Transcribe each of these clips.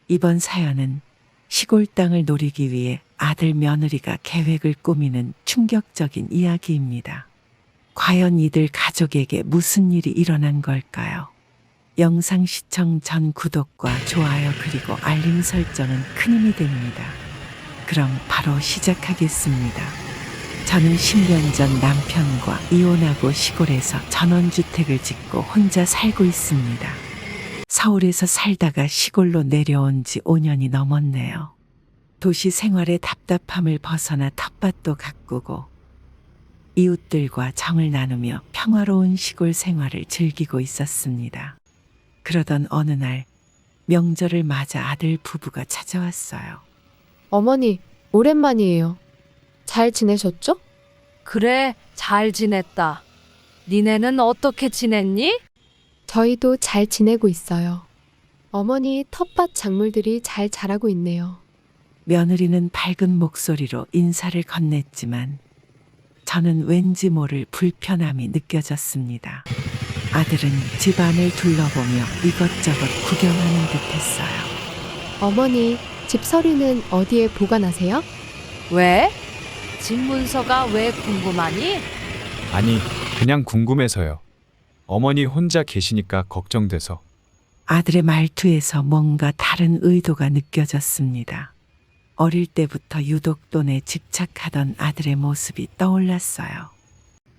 이번 사연은 시골 땅을 노리기 위해 아들 며느리가 계획을 꾸미는 충격적인 이야기입니다. 과연 이들 가족에게 무슨 일이 일어난 걸까요? 영상 시청 전 구독과 좋아요 그리고 알림 설정은 큰 힘이 됩니다. 그럼 바로 시작하겠습니다. 저는 10년 전 남편과 이혼하고 시골에서 전원주택을 짓고 혼자 살고 있습니다. 서울에서 살다가 시골로 내려온 지 5년이 넘었네요. 도시 생활의 답답함을 벗어나 텃밭도 가꾸고 이웃들과 정을 나누며 평화로운 시골 생활을 즐기고 있었습니다. 그러던 어느 날 명절을 맞아 아들 부부가 찾아왔어요. 어머니, 오랜만이에요. 잘 지내셨죠? 그래, 잘 지냈다. 니네는 어떻게 지냈니? 저희도 잘 지내고 있어요. 어머니 텃밭 작물들이 잘 자라고 있네요. 며느리는 밝은 목소리로 인사를 건넸지만 저는 왠지 모를 불편함이 느껴졌습니다. 아들은 집 안을 둘러보며 이것저것 구경하는 듯했어요. 어머니, 집 서류는 어디에 보관하세요? 왜? 집 문서가 왜 궁금하니? 아니, 그냥 궁금해서요. 어머니 혼자 계시니까 걱정돼서. 아들의 말투에서 뭔가 다른 의도가 느껴졌습니다. 어릴 때부터 유독 돈에 집착하던 아들의 모습이 떠올랐어요.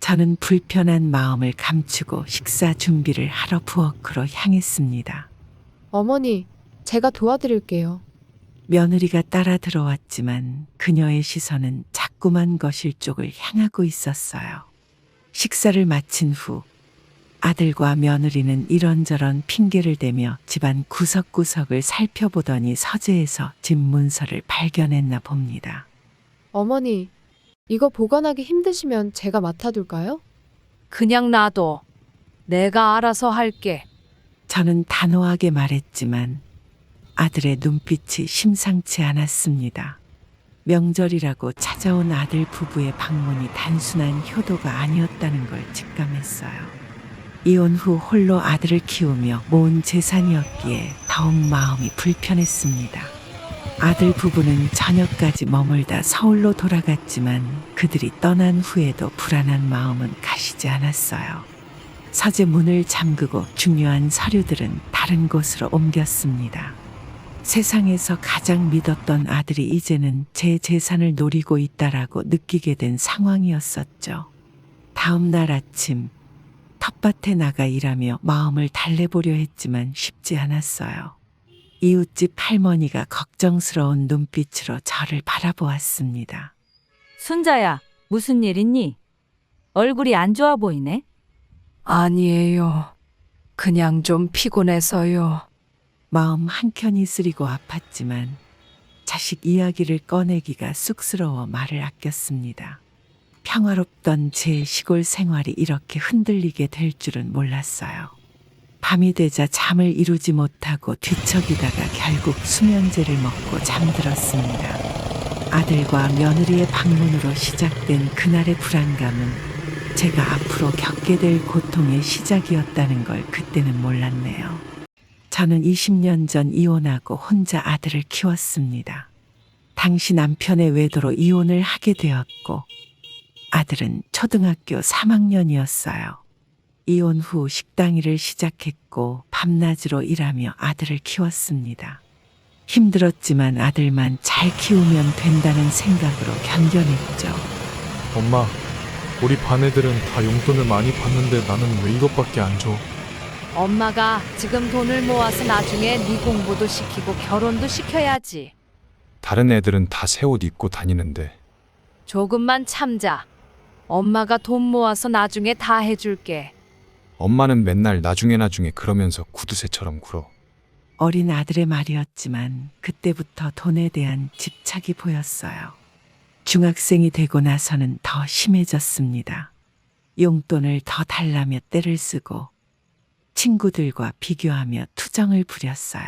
저는 불편한 마음을 감추고 식사 준비를 하러 부엌으로 향했습니다. 어머니, 제가 도와드릴게요. 며느리가 따라 들어왔지만 그녀의 시선은 자꾸만 거실 쪽을 향하고 있었어요. 식사를 마친 후 아들과 며느리는 이런저런 핑계를 대며 집안 구석구석을 살펴보더니 서재에서 집 문서를 발견했나 봅니다. 어머니, 이거 보관하기 힘드시면 제가 맡아둘까요? 그냥 놔둬. 내가 알아서 할게. 저는 단호하게 말했지만 아들의 눈빛이 심상치 않았습니다. 명절이라고 찾아온 아들 부부의 방문이 단순한 효도가 아니었다는 걸 직감했어요. 이혼 후 홀로 아들을 키우며 모은 재산이었기에 더욱 마음이 불편했습니다. 아들 부부는 저녁까지 머물다 서울로 돌아갔지만 그들이 떠난 후에도 불안한 마음은 가시지 않았어요. 서재 문을 잠그고 중요한 서류들은 다른 곳으로 옮겼습니다. 세상에서 가장 믿었던 아들이 이제는 제 재산을 노리고 있다라고 느끼게 된 상황이었었죠. 다음 날 아침 텃밭에 나가 일하며 마음을 달래보려 했지만 쉽지 않았어요. 이웃집 할머니가 걱정스러운 눈빛으로 저를 바라보았습니다. 순자야, 무슨 일 있니? 얼굴이 안 좋아 보이네. 아니에요. 그냥 좀 피곤해서요. 마음 한켠이 쓰리고 아팠지만 자식 이야기를 꺼내기가 쑥스러워 말을 아꼈습니다. 평화롭던 제 시골 생활이 이렇게 흔들리게 될 줄은 몰랐어요. 밤이 되자 잠을 이루지 못하고 뒤척이다가 결국 수면제를 먹고 잠들었습니다. 아들과 며느리의 방문으로 시작된 그날의 불안감은 제가 앞으로 겪게 될 고통의 시작이었다는 걸 그때는 몰랐네요. 저는 20년 전 이혼하고 혼자 아들을 키웠습니다. 당시 남편의 외도로 이혼을 하게 되었고 아들은 초등학교 3학년이었어요. 이혼 후 식당 일을 시작했고 밤낮으로 일하며 아들을 키웠습니다. 힘들었지만 아들만 잘 키우면 된다는 생각으로 견뎌냈죠. 엄마, 우리 반 애들은 다 용돈을 많이 받는데 나는 왜 이것밖에 안 줘? 엄마가 지금 돈을 모아서 나중에 네 공부도 시키고 결혼도 시켜야지. 다른 애들은 다 새 옷 입고 다니는데. 조금만 참자. 엄마가 돈 모아서 나중에 다 해줄게. 엄마는 맨날 나중에 그러면서 구두쇠처럼 굴어. 어린 아들의 말이었지만 그때부터 돈에 대한 집착이 보였어요. 중학생이 되고 나서는 더 심해졌습니다. 용돈을 더 달라며 떼를 쓰고 친구들과 비교하며 투정을 부렸어요.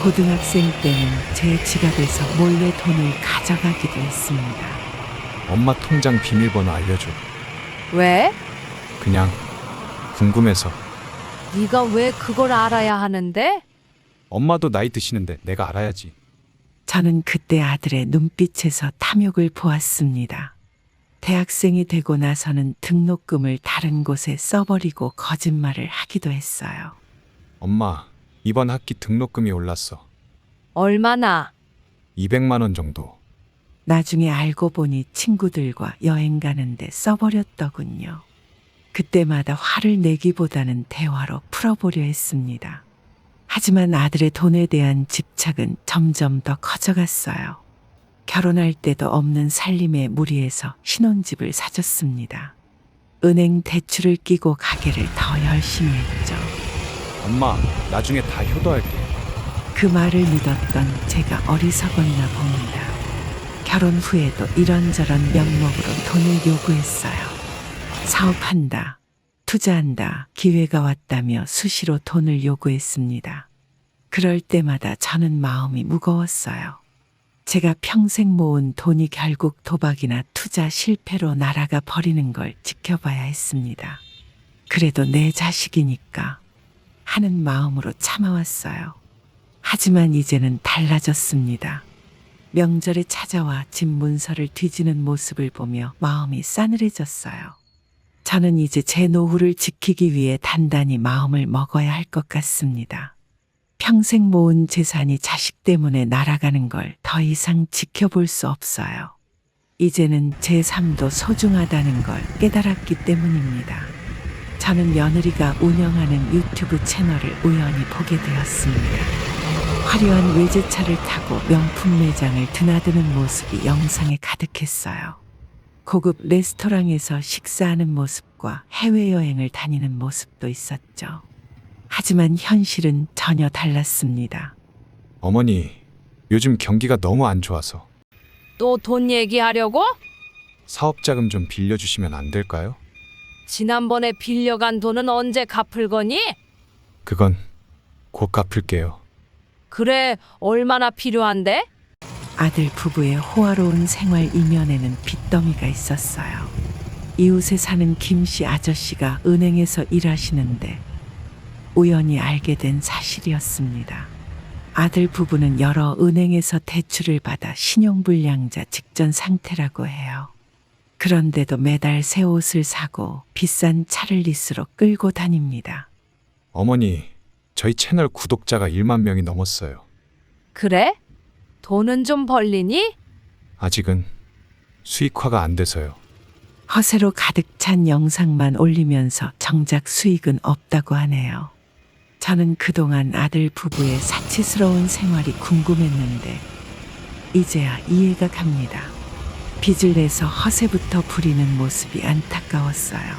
고등학생 때는 제 지갑에서 몰래 돈을 가져가기도 했습니다. 엄마 통장 비밀번호 알려줘. 왜? 그냥 궁금해서. 네가 왜 그걸 알아야 하는데? 엄마도 나이 드시는데 내가 알아야지. 저는 그때 아들의 눈빛에서 탐욕을 보았습니다. 대학생이 되고 나서는 등록금을 다른 곳에 써버리고 거짓말을 하기도 했어요. 엄마, 이번 학기 등록금이 올랐어. 얼마나? 200만 원 정도. 나중에 알고 보니 친구들과 여행 가는데 써버렸더군요. 그때마다 화를 내기보다는 대화로 풀어보려 했습니다. 하지만 아들의 돈에 대한 집착은 점점 더 커져갔어요. 결혼할 때도 없는 살림에 무리해서 신혼집을 사줬습니다. 은행 대출을 끼고 가게를 더 열심히 했죠. 엄마, 나중에 다 효도할게. 그 말을 믿었던 제가 어리석었나 봅니다. 결혼 후에도 이런저런 명목으로 돈을 요구했어요. 사업한다, 투자한다, 기회가 왔다며 수시로 돈을 요구했습니다. 그럴 때마다 저는 마음이 무거웠어요. 제가 평생 모은 돈이 결국 도박이나 투자 실패로 날아가 버리는 걸 지켜봐야 했습니다. 그래도 내 자식이니까 하는 마음으로 참아왔어요. 하지만 이제는 달라졌습니다. 명절에 찾아와 집 문서를 뒤지는 모습을 보며 마음이 싸늘해졌어요. 저는 이제 제 노후를 지키기 위해 단단히 마음을 먹어야 할 것 같습니다. 평생 모은 재산이 자식 때문에 날아가는 걸 더 이상 지켜볼 수 없어요. 이제는 제 삶도 소중하다는 걸 깨달았기 때문입니다. 저는 며느리가 운영하는 유튜브 채널을 우연히 보게 되었습니다. 화려한 외제차를 타고 명품 매장을 드나드는 모습이 영상에 가득했어요. 고급 레스토랑에서 식사하는 모습과 해외여행을 다니는 모습도 있었죠. 하지만 현실은 전혀 달랐습니다. 어머니, 요즘 경기가 너무 안 좋아서 또 돈 얘기하려고? 사업 자금 좀 빌려주시면 안 될까요? 지난번에 빌려간 돈은 언제 갚을 거니? 그건 곧 갚을게요. 그래, 얼마나 필요한데? 아들 부부의 호화로운 생활 이면에는 빚더미가 있었어요. 이웃에 사는 김씨 아저씨가 은행에서 일하시는데 우연히 알게 된 사실이었습니다. 아들 부부는 여러 은행에서 대출을 받아 신용불량자 직전 상태라고 해요. 그런데도 매달 새 옷을 사고 비싼 차를 리스로 끌고 다닙니다. 어머니, 저희 채널 구독자가 1만 명이 넘었어요. 그래? 돈은 좀 벌리니? 아직은 수익화가 안 돼서요. 허세로 가득 찬 영상만 올리면서 정작 수익은 없다고 하네요. 저는 그동안 아들 부부의 사치스러운 생활이 궁금했는데 이제야 이해가 갑니다. 빚을 내서 허세부터 부리는 모습이 안타까웠어요.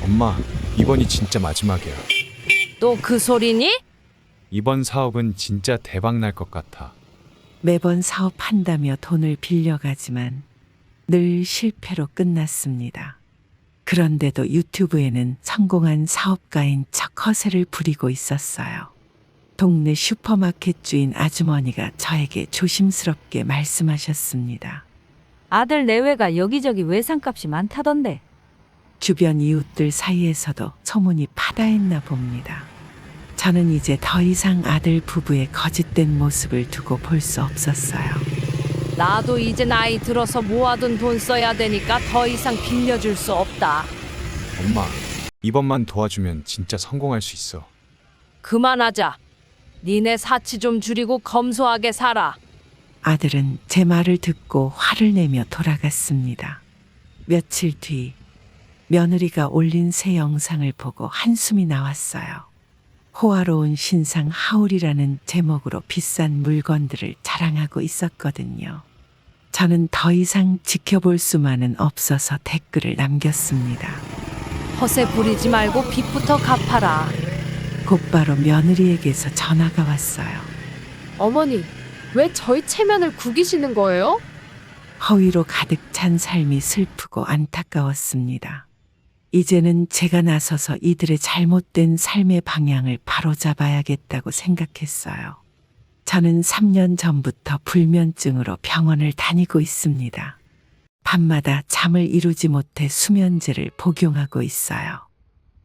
엄마, 이번이 진짜 마지막이야. 또 그 소리니? 이번 사업은 진짜 대박 날 것 같아. 매번 사업한다며 돈을 빌려가지만 늘 실패로 끝났습니다. 그런데도 유튜브에는 성공한 사업가인 척 허세를 부리고 있었어요. 동네 슈퍼마켓 주인 아주머니가 저에게 조심스럽게 말씀하셨습니다. 아들 내외가 여기저기 외상값이 많다던데. 주변 이웃들 사이에서도 소문이 파다했나 봅니다. 저는 이제 더 이상 아들 부부의 거짓된 모습을 두고 볼 수 없었어요. 나도 이제 나이 들어서 모아둔 돈 써야 되니까 더 이상 빌려줄 수 없다. 엄마, 이번만 도와주면 진짜 성공할 수 있어. 그만하자. 니네 사치 좀 줄이고 검소하게 살아. 아들은 제 말을 듣고 화를 내며 돌아갔습니다. 며칠 뒤 며느리가 올린 새 영상을 보고 한숨이 나왔어요. 호화로운 신상 하울이라는 제목으로 비싼 물건들을 자랑하고 있었거든요. 저는 더 이상 지켜볼 수만은 없어서 댓글을 남겼습니다. 허세 부리지 말고 빚부터 갚아라. 곧바로 며느리에게서 전화가 왔어요. 어머니, 왜 저희 체면을 구기시는 거예요? 허위로 가득 찬 삶이 슬프고 안타까웠습니다. 이제는 제가 나서서 이들의 잘못된 삶의 방향을 바로잡아야겠다고 생각했어요. 저는 3년 전부터 불면증으로 병원을 다니고 있습니다. 밤마다 잠을 이루지 못해 수면제를 복용하고 있어요.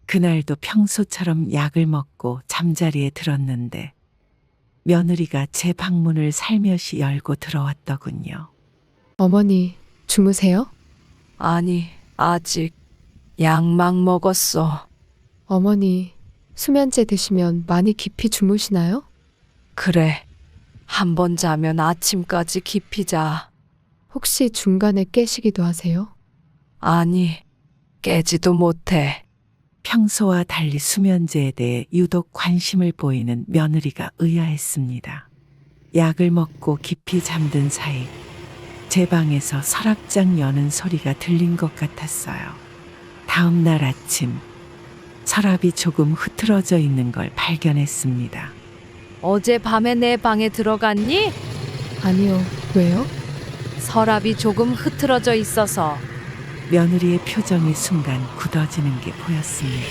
그날도 평소처럼 약을 먹고 잠자리에 들었는데 며느리가 제 방문을 살며시 열고 들어왔더군요. 어머니, 주무세요? 아니, 아직 약막 먹었어. 어머니, 수면제 드시면 많이 깊이 주무시나요? 그래. 한 번 자면 아침까지 깊이 자. 혹시 중간에 깨시기도 하세요? 아니, 깨지도 못해. 평소와 달리 수면제에 대해 유독 관심을 보이는 며느리가 의아했습니다. 약을 먹고 깊이 잠든 사이 제 방에서 서랍장 여는 소리가 들린 것 같았어요. 다음 날 아침 서랍이 조금 흐트러져 있는 걸 발견했습니다. 어젯밤에 내 방에 들어갔니? 아니요. 왜요? 서랍이 조금 흐트러져 있어서. 며느리의 표정이 순간 굳어지는 게 보였습니다.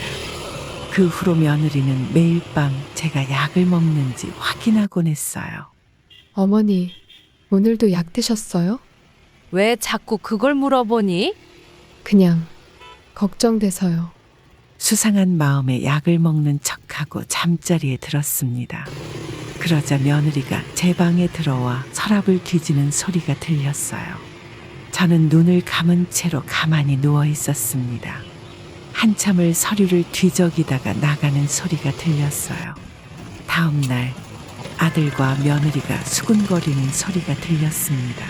그 후로 며느리는 매일 밤 제가 약을 먹는지 확인하곤 했어요. 어머니, 오늘도 약 드셨어요? 왜 자꾸 그걸 물어보니? 그냥 걱정돼서요. 수상한 마음에 약을 먹는 척하고 잠자리에 들었습니다. 그러자 며느리가 제 방에 들어와 서랍을 뒤지는 소리가 들렸어요. 저는 눈을 감은 채로 가만히 누워 있었습니다. 한참을 서류를 뒤적이다가 나가는 소리가 들렸어요. 다음 날 아들과 며느리가 수군거리는 소리가 들렸습니다.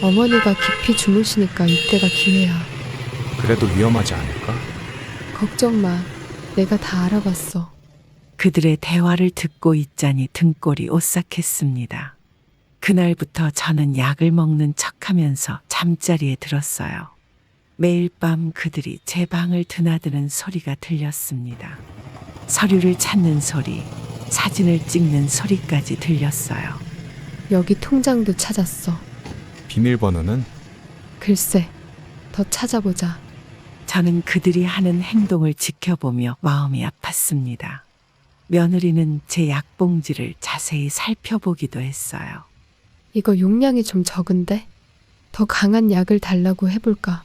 어머니가 깊이 주무시니까 이때가 기회야. 그래도 위험하지 않을까? 걱정 마. 내가 다 알아봤어. 그들의 대화를 듣고 있자니 등골이 오싹했습니다. 그날부터 저는 약을 먹는 척하면서 잠자리에 들었어요. 매일 밤 그들이 제 방을 드나드는 소리가 들렸습니다. 서류를 찾는 소리, 사진을 찍는 소리까지 들렸어요. 여기 통장도 찾았어. 비밀번호는? 글쎄, 더 찾아보자. 저는 그들이 하는 행동을 지켜보며 마음이 아팠습니다. 며느리는 제 약봉지를 자세히 살펴보기도 했어요. 이거 용량이 좀 적은데? 더 강한 약을 달라고 해볼까?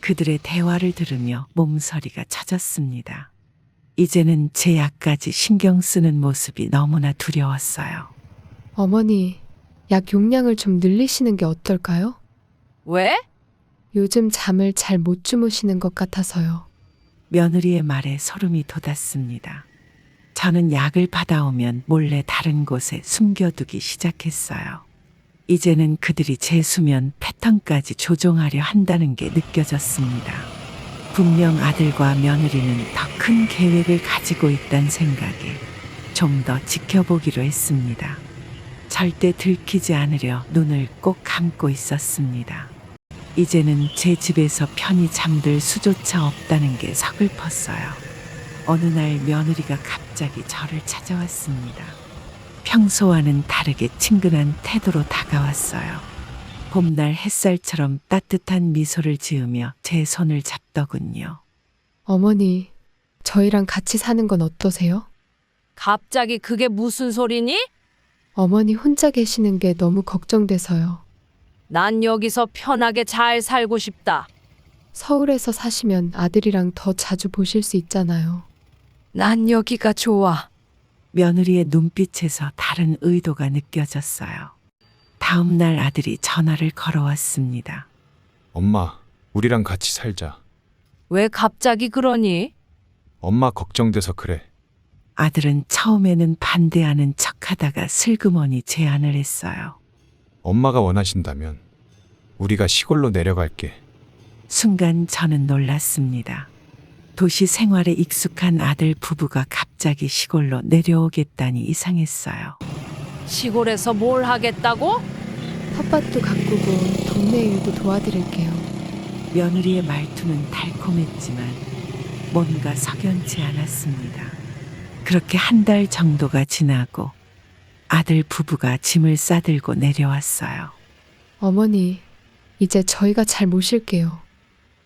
그들의 대화를 들으며 몸서리가 쳐졌습니다. 이제는 제 약까지 신경 쓰는 모습이 너무나 두려웠어요. 어머니, 약 용량을 좀 늘리시는 게 어떨까요? 왜? 요즘 잠을 잘 못 주무시는 것 같아서요. 며느리의 말에 소름이 돋았습니다. 저는 약을 받아오면 몰래 다른 곳에 숨겨두기 시작했어요. 이제는 그들이 제 수면 패턴까지 조종하려 한다는 게 느껴졌습니다. 분명 아들과 며느리는 더 큰 계획을 가지고 있다는 생각에 좀 더 지켜보기로 했습니다. 절대 들키지 않으려 눈을 꼭 감고 있었습니다. 이제는 제 집에서 편히 잠들 수조차 없다는 게 서글펐어요. 어느 날 며느리가 갑자기 저를 찾아왔습니다. 평소와는 다르게 친근한 태도로 다가왔어요. 봄날 햇살처럼 따뜻한 미소를 지으며 제 손을 잡더군요. 어머니, 저희랑 같이 사는 건 어떠세요? 갑자기 그게 무슨 소리니? 어머니 혼자 계시는 게 너무 걱정돼서요. 난 여기서 편하게 잘 살고 싶다. 서울에서 사시면 아들이랑 더 자주 보실 수 있잖아요. 난 여기가 좋아. 며느리의 눈빛에서 다른 의도가 느껴졌어요. 다음 날 아들이 전화를 걸어왔습니다. 엄마, 우리랑 같이 살자. 왜 갑자기 그러니? 엄마 걱정돼서 그래. 아들은 처음에는 반대하는 척하다가 슬그머니 제안을 했어요. 엄마가 원하신다면 우리가 시골로 내려갈게. 순간 저는 놀랐습니다. 도시 생활에 익숙한 아들 부부가 갑자기 시골로 내려오겠다니 이상했어요. 시골에서 뭘 하겠다고? 텃밭도 가꾸고 동네 일도 도와드릴게요. 며느리의 말투는 달콤했지만 뭔가 석연치 않았습니다. 그렇게 한 달 정도가 지나고 아들 부부가 짐을 싸들고 내려왔어요. 어머니, 이제 저희가 잘 모실게요.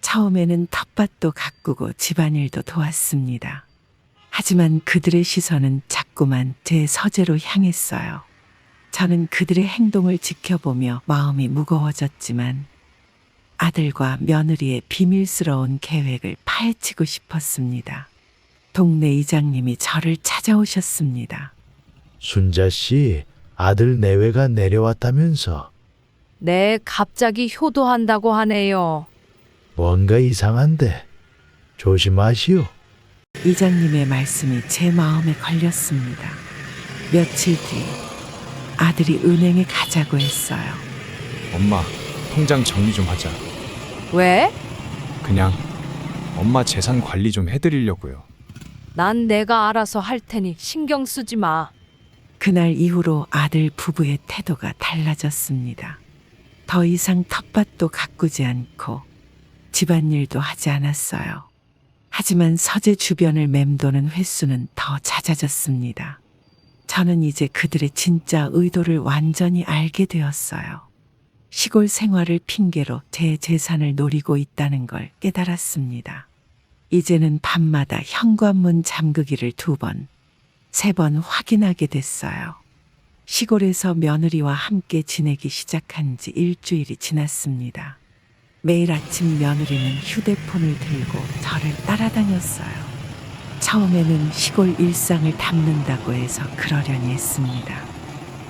처음에는 텃밭도 가꾸고 집안일도 도왔습니다. 하지만 그들의 시선은 자꾸만 제 서재로 향했어요. 저는 그들의 행동을 지켜보며 마음이 무거워졌지만 아들과 며느리의 비밀스러운 계획을 파헤치고 싶었습니다. 동네 이장님이 저를 찾아오셨습니다. 순자 씨, 아들 내외가 내려왔다면서. 네, 갑자기 효도한다고 하네요. 뭔가 이상한데. 조심하시오. 이장님의 말씀이 제 마음에 걸렸습니다. 며칠 뒤 아들이 은행에 가자고 했어요. 엄마, 통장 정리 좀 하자. 왜? 그냥 엄마 재산 관리 좀 해드리려고요. 난 내가 알아서 할 테니 신경 쓰지 마. 그날 이후로 아들 부부의 태도가 달라졌습니다. 더 이상 텃밭도 가꾸지 않고 집안일도 하지 않았어요. 하지만 서재 주변을 맴도는 횟수는 더 잦아졌습니다. 저는 이제 그들의 진짜 의도를 완전히 알게 되었어요. 시골 생활을 핑계로 제 재산을 노리고 있다는 걸 깨달았습니다. 이제는 밤마다 현관문 잠그기를 2번, 3번 확인하게 됐어요. 시골에서 며느리와 함께 지내기 시작한 지 일주일이 지났습니다. 매일 아침 며느리는 휴대폰을 들고 저를 따라다녔어요. 처음에는 시골 일상을 담는다고 해서 그러려니 했습니다.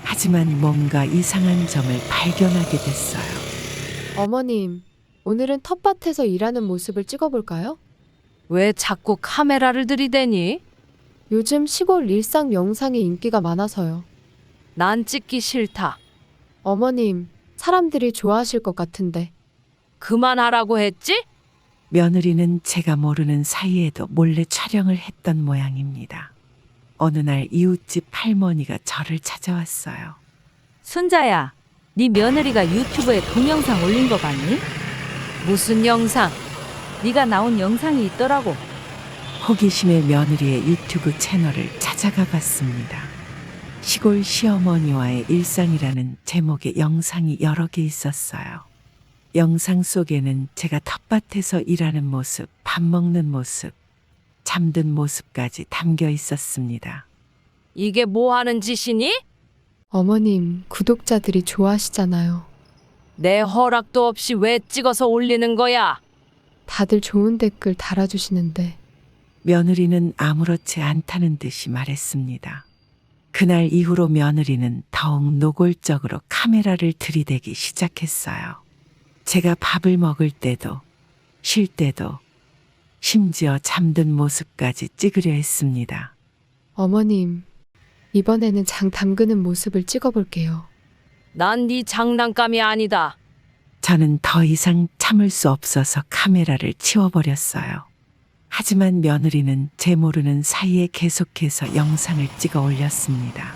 하지만 뭔가 이상한 점을 발견하게 됐어요. 어머님, 오늘은 텃밭에서 일하는 모습을 찍어볼까요? 왜 자꾸 카메라를 들이대니? 요즘 시골 일상 영상에 인기가 많아서요. 난 찍기 싫다. 어머님, 사람들이 좋아하실 것 같은데. 그만하라고 했지? 며느리는 제가 모르는 사이에도 몰래 촬영을 했던 모양입니다. 어느 날 이웃집 할머니가 저를 찾아왔어요. 순자야, 네 며느리가 유튜브에 동영상 올린 거 봤니? 무슨 영상? 네가 나온 영상이 있더라고. 호기심에 며느리의 유튜브 채널을 찾아가 봤습니다. 시골 시어머니와의 일상이라는 제목의 영상이 여러 개 있었어요. 영상 속에는 제가 텃밭에서 일하는 모습, 밥 먹는 모습, 잠든 모습까지 담겨 있었습니다. 이게 뭐 하는 짓이니? 어머님, 구독자들이 좋아하시잖아요. 내 허락도 없이 왜 찍어서 올리는 거야? 다들 좋은 댓글 달아주시는데. 며느리는 아무렇지 않다는 듯이 말했습니다. 그날 이후로 며느리는 더욱 노골적으로 카메라를 들이대기 시작했어요. 제가 밥을 먹을 때도, 쉴 때도, 심지어 잠든 모습까지 찍으려 했습니다. 어머님, 이번에는 장 담그는 모습을 찍어볼게요. 난 네 장난감이 아니다. 저는 더 이상 참을 수 없어서 카메라를 치워버렸어요. 하지만 며느리는 제 모르는 사이에 계속해서 영상을 찍어 올렸습니다.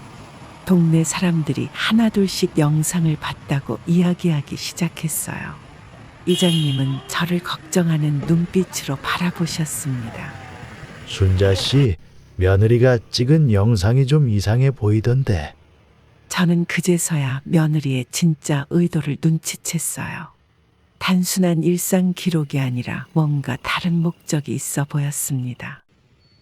동네 사람들이 하나둘씩 영상을 봤다고 이야기하기 시작했어요. 이장님은 저를 걱정하는 눈빛으로 바라보셨습니다. 순자 씨, 며느리가 찍은 영상이 좀 이상해 보이던데. 저는 그제서야 며느리의 진짜 의도를 눈치챘어요. 단순한 일상 기록이 아니라 뭔가 다른 목적이 있어 보였습니다.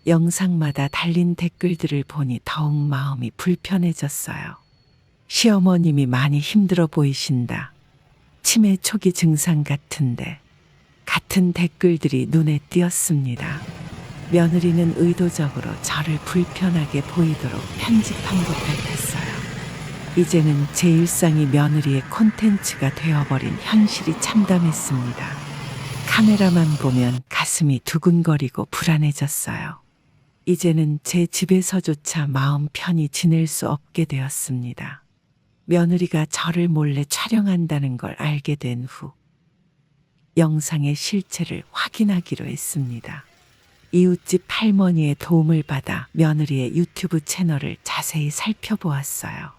영상마다 달린 댓글들을 보니 더욱 마음이 불편해졌어요. 시어머님이 많이 힘들어 보이신다. 치매 초기 증상 같은데. 같은 댓글들이 눈에 띄었습니다. 며느리는 의도적으로 저를 불편하게 보이도록 편집한 것 같았어요. 이제는 제 일상이 며느리의 콘텐츠가 되어버린 현실이 참담했습니다. 카메라만 보면 가슴이 두근거리고 불안해졌어요. 이제는 제 집에서조차 마음 편히 지낼 수 없게 되었습니다. 며느리가 저를 몰래 촬영한다는 걸 알게 된 후 영상의 실체를 확인하기로 했습니다. 이웃집 할머니의 도움을 받아 며느리의 유튜브 채널을 자세히 살펴보았어요.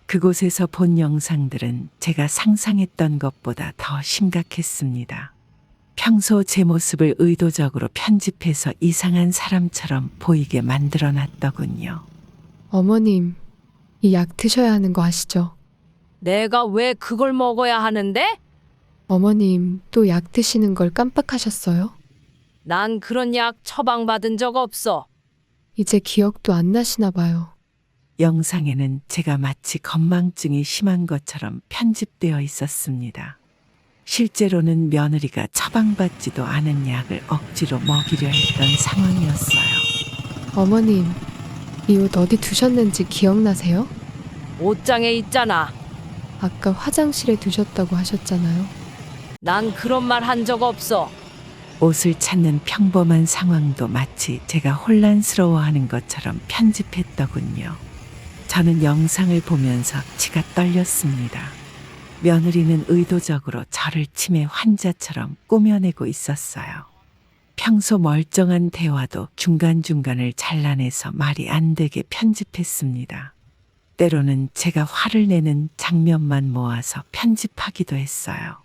그곳에서 본 영상들은 제가 상상했던 것보다 더 심각했습니다. 평소 제 모습을 의도적으로 편집해서 이상한 사람처럼 보이게 만들어 놨더군요. 어머님, 이 약 드셔야 하는 거 아시죠? 내가 왜 그걸 먹어야 하는데? 어머님, 또 약 드시는 걸 깜빡하셨어요? 난 그런 약 처방받은 적 없어. 이제 기억도 안 나시나 봐요. 영상에는 제가 마치 건망증이 심한 것처럼 편집되어 있었습니다. 실제로는 며느리가 처방받지도 않은 약을 억지로 먹이려 했던 상황이었어요. 어머님, 이 옷 어디 두셨는지 기억나세요? 옷장에 있잖아. 아까 화장실에 두셨다고 하셨잖아요. 난 그런 말 한 적 없어. 옷을 찾는 평범한 상황도 마치 제가 혼란스러워하는 것처럼 편집했더군요. 저는 영상을 보면서 치가 떨렸습니다. 며느리는 의도적으로 저를 치매 환자처럼 꾸며내고 있었어요. 평소 멀쩡한 대화도 중간중간을 잘라내서 말이 안 되게 편집했습니다. 때로는 제가 화를 내는 장면만 모아서 편집하기도 했어요.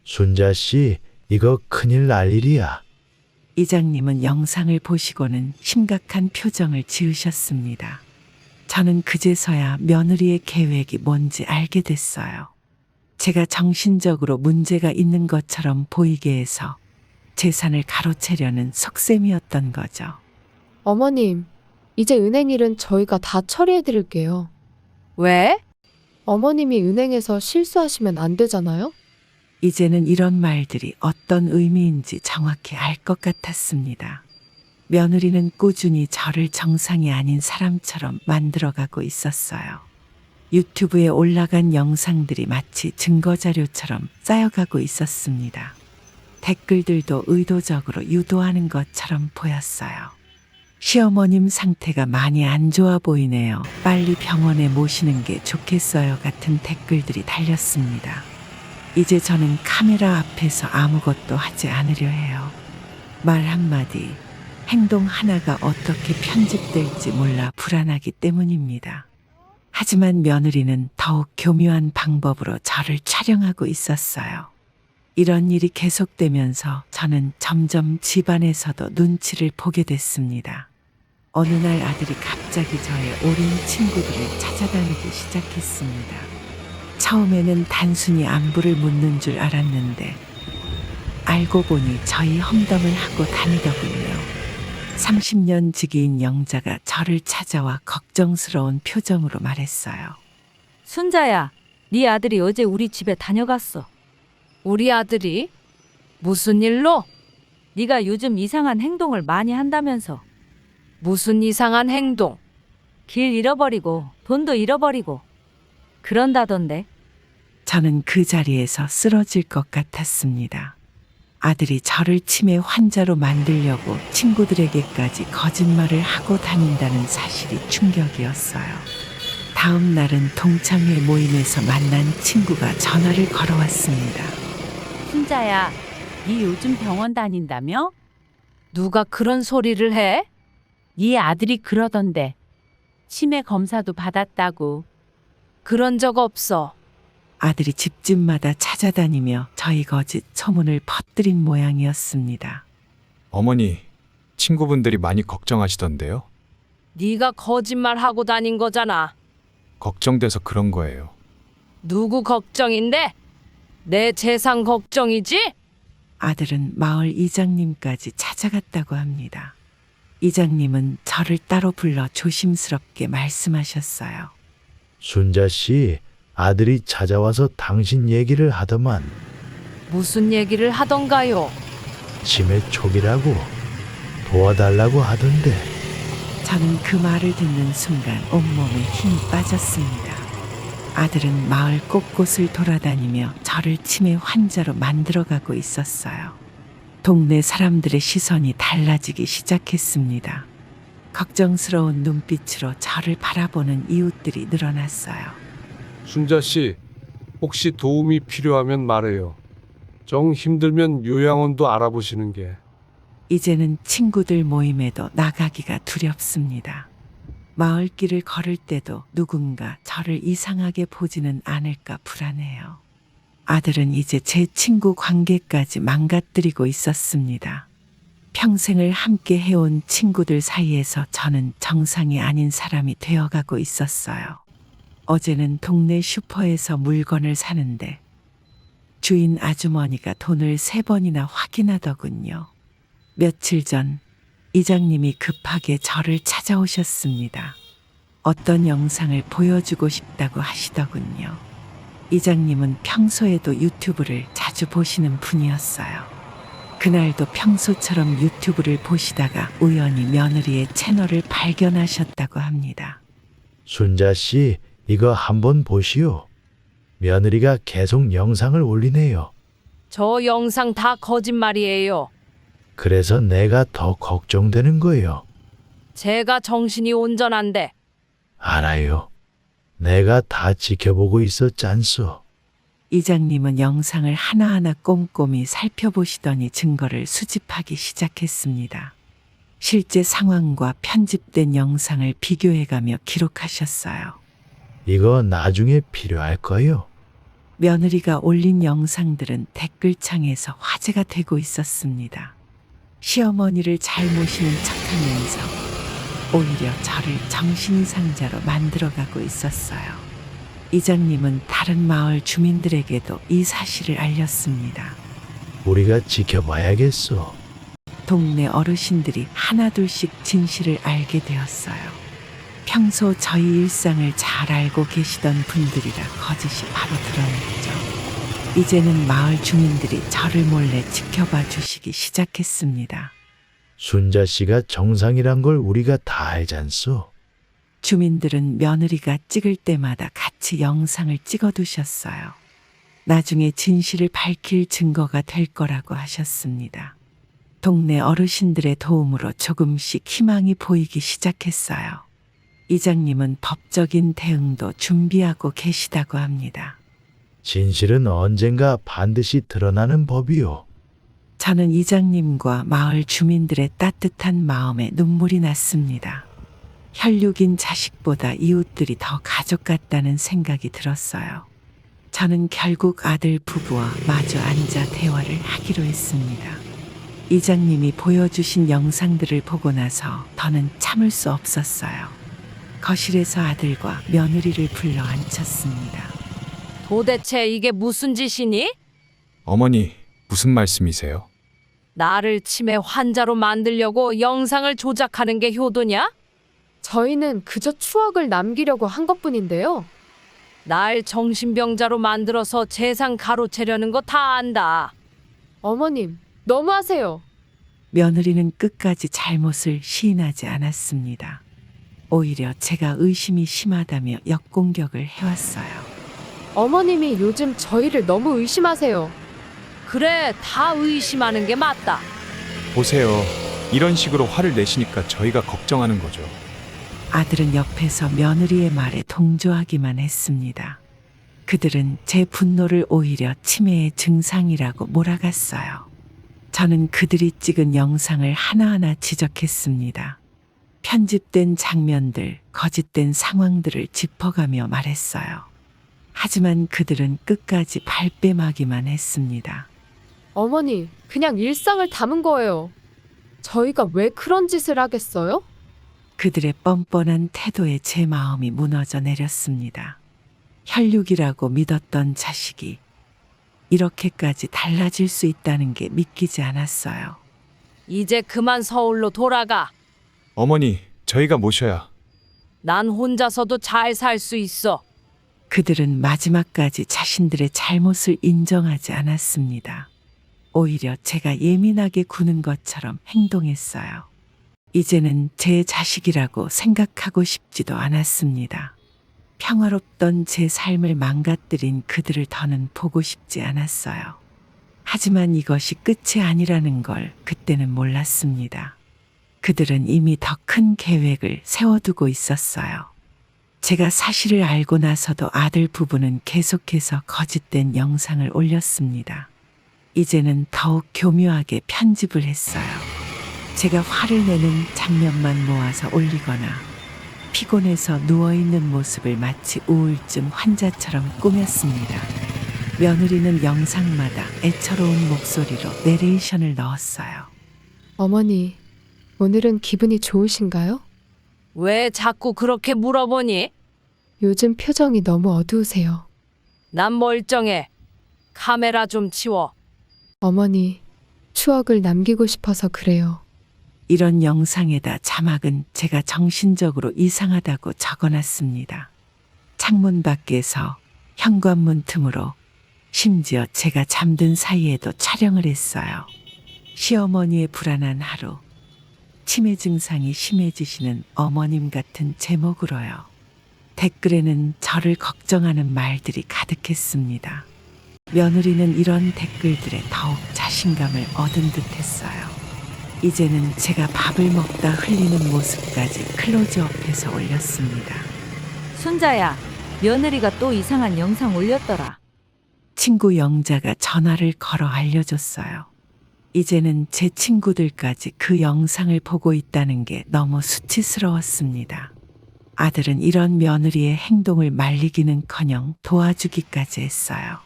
순자 씨, 이거 큰일 날 일이야. 이장님은 영상을 보시고는 심각한 표정을 지으셨습니다. 저는 그제서야 며느리의 계획이 뭔지 알게 됐어요. 제가 정신적으로 문제가 있는 것처럼 보이게 해서 재산을 가로채려는 속셈이었던 거죠. 어머님, 이제 은행 일은 저희가 다 처리해 드릴게요. 왜? 어머님이 은행에서 실수하시면 안 되잖아요? 이제는 이런 말들이 어떤 의미인지 정확히 알 것 같았습니다. 며느리는 꾸준히 저를 정상이 아닌 사람처럼 만들어가고 있었어요. 유튜브에 올라간 영상들이 마치 증거자료처럼 쌓여가고 있었습니다. 댓글들도 의도적으로 유도하는 것처럼 보였어요. 시어머님 상태가 많이 안 좋아 보이네요. 빨리 병원에 모시는 게 좋겠어요. 같은 댓글들이 달렸습니다. 이제 저는 카메라 앞에서 아무것도 하지 않으려 해요. 말 한마디, 행동 하나가 어떻게 편집될지 몰라 불안하기 때문입니다. 하지만 며느리는 더욱 교묘한 방법으로 저를 촬영하고 있었어요. 이런 일이 계속되면서 저는 점점 집안에서도 눈치를 보게 됐습니다. 어느 날 아들이 갑자기 저의 오랜 친구들을 찾아다니기 시작했습니다. 처음에는 단순히 안부를 묻는 줄 알았는데 알고 보니 저희 험담을 하고 다니더군요. 30년 지기인 영자가 저를 찾아와 걱정스러운 표정으로 말했어요. 순자야, 네 아들이 어제 우리 집에 다녀갔어. 우리 아들이? 무슨 일로? 네가 요즘 이상한 행동을 많이 한다면서. 무슨 이상한 행동? 길 잃어버리고 돈도 잃어버리고 그런다던데. 저는 그 자리에서 쓰러질 것 같았습니다. 아들이 저를 치매 환자로 만들려고 친구들에게까지 거짓말을 하고 다닌다는 사실이 충격이었어요. 다음 날은 동창회 모임에서 만난 친구가 전화를 걸어왔습니다. 순자야, 네 요즘 병원 다닌다며? 누가 그런 소리를 해? 네 아들이 그러던데. 치매 검사도 받았다고. 그런 적 없어. 아들이 집집마다 찾아다니며 저희 거짓 소문을 퍼뜨린 모양이었습니다. 어머니, 친구분들이 많이 걱정하시던데요. 네가 거짓말하고 다닌 거잖아. 걱정돼서 그런 거예요. 누구 걱정인데? 내 재산 걱정이지? 아들은 마을 이장님까지 찾아갔다고 합니다. 이장님은 저를 따로 불러 조심스럽게 말씀하셨어요. 순자 씨, 아들이 찾아와서 당신 얘기를 하더만. 무슨 얘기를 하던가요? 치매 초기라고 도와달라고 하던데. 저는 그 말을 듣는 순간 온몸에 힘이 빠졌습니다. 아들은 마을 곳곳을 돌아다니며 저를 치매 환자로 만들어가고 있었어요. 동네 사람들의 시선이 달라지기 시작했습니다. 걱정스러운 눈빛으로 저를 바라보는 이웃들이 늘어났어요. 순자 씨, 혹시 도움이 필요하면 말해요. 정 힘들면 요양원도 알아보시는 게. 이제는 친구들 모임에도 나가기가 두렵습니다. 마을길을 걸을 때도 누군가 저를 이상하게 보지는 않을까 불안해요. 아들은 이제 제 친구 관계까지 망가뜨리고 있었습니다. 평생을 함께 해온 친구들 사이에서 저는 정상이 아닌 사람이 되어가고 있었어요. 어제는 동네 슈퍼에서 물건을 사는데 주인 아주머니가 돈을 3번이나 확인하더군요. 며칠 전 이장님이 급하게 저를 찾아오셨습니다. 어떤 영상을 보여주고 싶다고 하시더군요. 이장님은 평소에도 유튜브를 자주 보시는 분이었어요. 그날도 평소처럼 유튜브를 보시다가 우연히 며느리의 채널을 발견하셨다고 합니다. 순자 씨, 이거 한번 보시오. 며느리가 계속 영상을 올리네요. 저 영상 다 거짓말이에요. 그래서 내가 더 걱정되는 거예요. 제가 정신이 온전한데 알아요. 내가 다 지켜보고 있었잖소. 이장님은 영상을 하나하나 꼼꼼히 살펴보시더니 증거를 수집하기 시작했습니다. 실제 상황과 편집된 영상을 비교해가며 기록하셨어요. 이거 나중에 필요할 거요. 며느리가 올린 영상들은 댓글창에서 화제가 되고 있었습니다. 시어머니를 잘 모시는 척하면서 오히려 저를 정신이상자로 만들어가고 있었어요. 이장님은 다른 마을 주민들에게도 이 사실을 알렸습니다. 우리가 지켜봐야겠어. 동네 어르신들이 하나둘씩 진실을 알게 되었어요. 평소 저희 일상을 잘 알고 계시던 분들이라 거짓이 바로 드러났죠. 이제는 마을 주민들이 저를 몰래 지켜봐 주시기 시작했습니다. 순자 씨가 정상이란 걸 우리가 다 알잖소. 주민들은 며느리가 찍을 때마다 같이 영상을 찍어두셨어요. 나중에 진실을 밝힐 증거가 될 거라고 하셨습니다. 동네 어르신들의 도움으로 조금씩 희망이 보이기 시작했어요. 이장님은 법적인 대응도 준비하고 계시다고 합니다. 진실은 언젠가 반드시 드러나는 법이요. 저는 이장님과 마을 주민들의 따뜻한 마음에 눈물이 났습니다. 혈육인 자식보다 이웃들이 더 가족 같다는 생각이 들었어요. 저는 결국 아들 부부와 마주 앉아 대화를 하기로 했습니다. 이장님이 보여주신 영상들을 보고 나서 더는 참을 수 없었어요. 거실에서 아들과 며느리를 불러 앉혔습니다. 도대체 이게 무슨 짓이니? 어머니, 무슨 말씀이세요? 나를 치매 환자로 만들려고 영상을 조작하는 게 효도냐? 저희는 그저 추억을 남기려고 한 것뿐인데요. 날 정신병자로 만들어서 재산 가로채려는 거 다 안다. 어머님, 너무하세요. 며느리는 끝까지 잘못을 시인하지 않았습니다. 오히려 제가 의심이 심하다며 역공격을 해왔어요. 어머님이 요즘 저희를 너무 의심하세요. 그래, 다 의심하는 게 맞다. 보세요. 이런 식으로 화를 내시니까 저희가 걱정하는 거죠. 아들은 옆에서 며느리의 말에 동조하기만 했습니다. 그들은 제 분노를 오히려 치매의 증상이라고 몰아갔어요. 저는 그들이 찍은 영상을 하나하나 지적했습니다. 편집된 장면들, 거짓된 상황들을 짚어가며 말했어요. 하지만 그들은 끝까지 발뺌하기만 했습니다. 어머니, 그냥 일상을 담은 거예요. 저희가 왜 그런 짓을 하겠어요? 그들의 뻔뻔한 태도에 제 마음이 무너져 내렸습니다. 혈육이라고 믿었던 자식이 이렇게까지 달라질 수 있다는 게 믿기지 않았어요. 이제 그만 서울로 돌아가. 어머니, 저희가 모셔야. 난 혼자서도 잘 살 수 있어. 그들은 마지막까지 자신들의 잘못을 인정하지 않았습니다. 오히려 제가 예민하게 구는 것처럼 행동했어요. 이제는 제 자식이라고 생각하고 싶지도 않았습니다. 평화롭던 제 삶을 망가뜨린 그들을 더는 보고 싶지 않았어요. 하지만 이것이 끝이 아니라는 걸 그때는 몰랐습니다. 그들은 이미 더 큰 계획을 세워두고 있었어요. 제가 사실을 알고 나서도 아들 부부는 계속해서 거짓된 영상을 올렸습니다. 이제는 더욱 교묘하게 편집을 했어요. 제가 화를 내는 장면만 모아서 올리거나 피곤해서 누워있는 모습을 마치 우울증 환자처럼 꾸몄습니다. 며느리는 영상마다 애처로운 목소리로 내레이션을 넣었어요. 어머니, 오늘은 기분이 좋으신가요? 왜 자꾸 그렇게 물어보니? 요즘 표정이 너무 어두우세요. 난 멀쩡해. 카메라 좀 치워. 어머니, 추억을 남기고 싶어서 그래요. 이런 영상에다 자막은 제가 정신적으로 이상하다고 적어놨습니다. 창문 밖에서 현관문 틈으로 심지어 제가 잠든 사이에도 촬영을 했어요. 시어머니의 불안한 하루, 치매 증상이 심해지시는 어머님 같은 제목으로요. 댓글에는 저를 걱정하는 말들이 가득했습니다. 며느리는 이런 댓글들에 더욱 자신감을 얻은 듯했어요. 이제는 제가 밥을 먹다 흘리는 모습까지 클로즈업해서 올렸습니다. 순자야, 며느리가 또 이상한 영상 올렸더라. 친구 영자가 전화를 걸어 알려줬어요. 이제는 제 친구들까지 그 영상을 보고 있다는 게 너무 수치스러웠습니다. 아들은 이런 며느리의 행동을 말리기는커녕 도와주기까지 했어요.